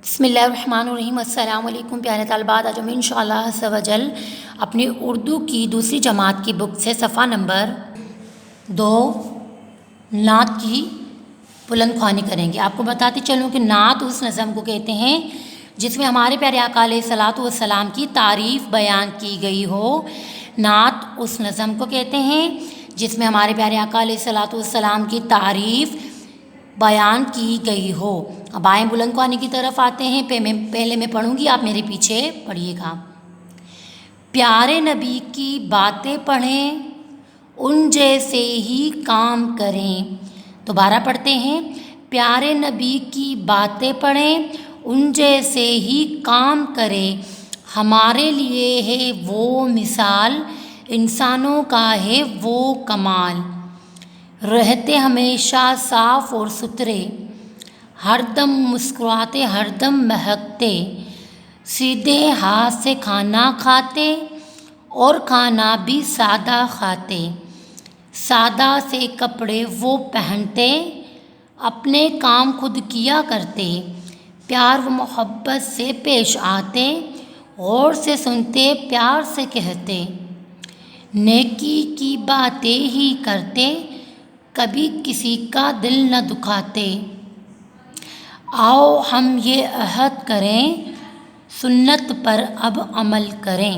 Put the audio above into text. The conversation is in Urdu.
بسم اللہ الرحمن الرحیم۔ السلام علیکم پیارے طالبات، آج ہم انشاءاللہ عز و جل اپنی اردو کی دوسری جماعت کی بک سے صفحہ نمبر 2 نعت کی بلند خوانی کریں گے۔ آپ کو بتاتی چلوں کہ نعت اس نظم کو کہتے ہیں جس میں ہمارے پیارے آقا علیہ الصلوۃ والسلام کی تعریف بیان کی گئی ہو۔ نعت اس نظم کو کہتے ہیں جس میں ہمارے پیارے آقا علیہ الصلوۃ والسلام کی تعریف بیان کی گئی ہو۔ اب آئیں بلند خوانی کی طرف آتے ہیں۔ پہلے میں پڑھوں گی، آپ میرے پیچھے پڑھیے گا۔ پیارے نبی کی باتیں پڑھیں، ان جیسے ہی کام کریں۔ دوبارہ پڑھتے ہیں۔ پیارے نبی کی باتیں پڑھیں، ان جیسے ہی کام کریں۔ ہمارے لیے ہے وہ مثال، انسانوں کا ہے وہ کمال۔ رہتے ہمیشہ صاف اور ستھرے، ہر دم مسکراتے ہر دم مہکتے۔ سیدھے ہاتھ سے کھانا کھاتے اور کھانا بھی سادہ کھاتے۔ سادہ سے کپڑے وہ پہنتے، اپنے کام خود کیا کرتے۔ پیار و محبت سے پیش آتے، غور سے سنتے پیار سے کہتے۔ نیکی کی باتیں ہی کرتے، کبھی کسی کا دل نہ دکھاتے۔ آؤ ہم یہ عہد کریں، سنت پر اب عمل کریں۔